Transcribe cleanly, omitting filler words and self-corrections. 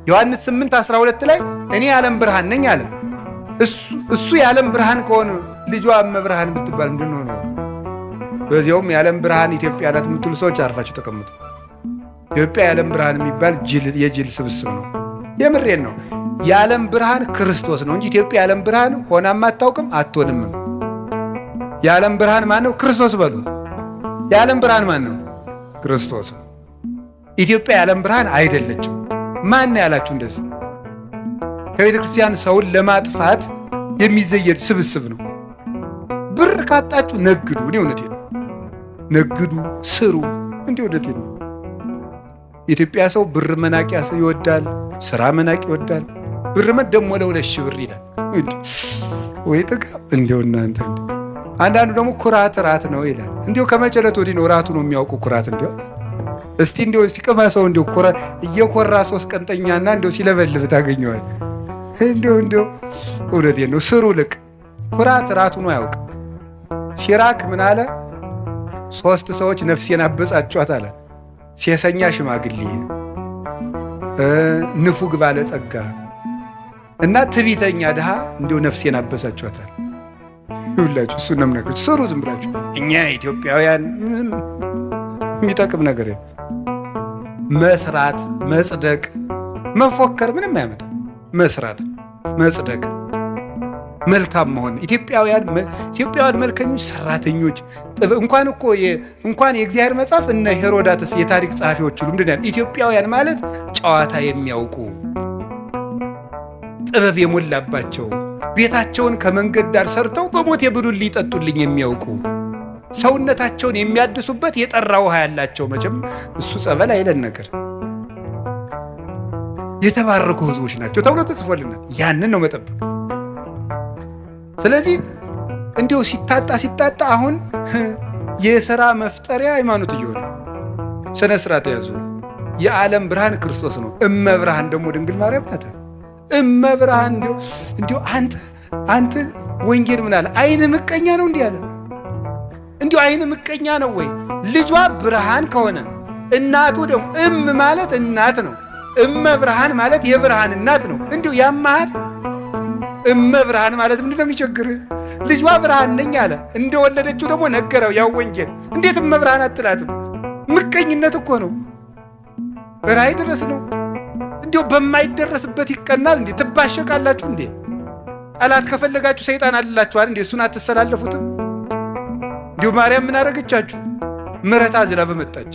ዮሐንስ 8:12 ላይ እኔ የዓለም ብርሃን ነኝ አለ። እሱ የዓለም ብርሃን ከሆነ ልጇ እመብርሃን ብትባል ምንድን ነው? በዚያውም የዓለም ብርሃን ኢትዮጵያ ናት የምትሉ ሰዎች አርፋችሁ ተቀምጡ። ኢትዮጵያ የዓለም ብርሃን የሚባል የጅል ስብስብ ነው። የምሬን ነው። የዓለም ብርሃን ክርስቶስ ነው እንጂ ኢትዮጵያ የዓለም ብርሃን ሆናም አታውቅም አትሆንምም። የዓለም ብርሃን ማን ነው? ክርስቶስ በሉ። የዓለም ብርሃን ማን ነው? ክርስቶስ ነው። ኢትዮጵያ የዓለም ብርሃን አይደለችም። ማን ያላችሁ እንደዚህ? ከቤተ ክርስቲያን ሰውን ለማጥፋት የሚዘየድ ስብስብ ነው። ብር ካጣችሁ ነግዱ። እኔ እውነቴን ነው። ነግዱ፣ ስሩ። እንዴ እውነቴን ነው። የኢትዮጵያ ሰው ብር መናቂያ ይወዳል፣ ስራ መናቅ ይወዳል። ብር ደግሞ ለ2,000 ብር ይላል። ወይ ጥጋ እንደው እናንተ አንዳንዱ ደግሞ ኩራት ራት ነው ይላል። እንዲሁ ከመጨለት ወዲህ ነው ራቱ ነው የሚያውቁ ኩራት። እንዲሁ እስቲ ቅመሰው እንዲሁ እየኮራ 3 ቀንጠኛና እንዲሁ ሲለበልብ ታገኘዋል። እንዲሁ እውነቴን ነው። ስሩ ልቅ ኩራት ራቱ ነው ያውቅ። ሲራክ ምን አለ? 3 ሰዎች ነፍሴን አበጻጯት አለ። ሴሰኛ ሽማግሌ፣ ንፉግ ባለጸጋ እና ትዕቢተኛ ድሃ እንዲሁ ነፍሴን አበሳጯታል። ይሁላችሁ እሱ ነው የምነግርህ። ስሩ ዝም ብላችሁ። እኛ ኢትዮጵያውያን የሚጠቅም ነገር መስራት፣ መጽደቅ፣ መፎከር ምንም አያመጣም። መስራት፣ መጽደቅ፣ መልካም መሆን። ኢትዮጵያውያን መልከኞች፣ ሰራተኞች እንኳን የእግዚአብሔር መጽሐፍ እነ ሄሮዳትስ የታሪክ ጸሐፊዎች ሁሉ ምንድን ያለ ኢትዮጵያውያን ማለት ጨዋታ የሚያውቁ ጥበብ የሞላባቸው ቤታቸውን ከመንገድ ዳር ሰርተው በሞት የብሉን ሊጠጡልኝ የሚያውቁ ሰውነታቸውን የሚያድሱበት የጠራ ውሃ ያላቸው መቼም እሱ ጸበል አይለን ነገር የተባረኩ ሕዝቦች ናቸው ተብሎ ተጽፎልናል። ያንን ነው መጠበቅ። ስለዚህ እንዲሁ ሲታጣ አሁን የሥራ መፍጠሪያ ሃይማኖት እየሆነ ስነ ስርዓት ያዙ። የዓለም ብርሃን ክርስቶስ ነው። እመብርሃን ደግሞ ድንግል ማርያም ናት። እመብርሃን እንዲሁ አንተ ወንጌል ምን አለ? አይን ምቀኛ ነው እንዲህ አለ። እንዲሁ አይን ምቀኛ ነው ወይ? ልጇ ብርሃን ከሆነ እናቱ ደግሞ ማለት እናት ነው። እመብርሃን ማለት የብርሃን እናት ነው። እንዲሁ ያማሃል። እመብርሃን ማለት ምንድን ነው የሚቸግርህ? ልጇ ብርሃን ነኝ አለ። እንደወለደችው ደግሞ ነገረው ያው ወንጌል። እንዴት እመብርሃን አትላትም? ምቀኝነት እኮ ነው። በራይ ድረስ ነው። እንዲሁ በማይደረስበት ይቀናል እንዴ? ትባሸቃላችሁ እንዴ? ጠላት ከፈለጋችሁ ሰይጣን አልላችኋል እንዴ? እሱን አትሰላለፉትም? እንዲሁ ማርያም ምን አደረገቻችሁ? ምሕረት አዝላ በመጣች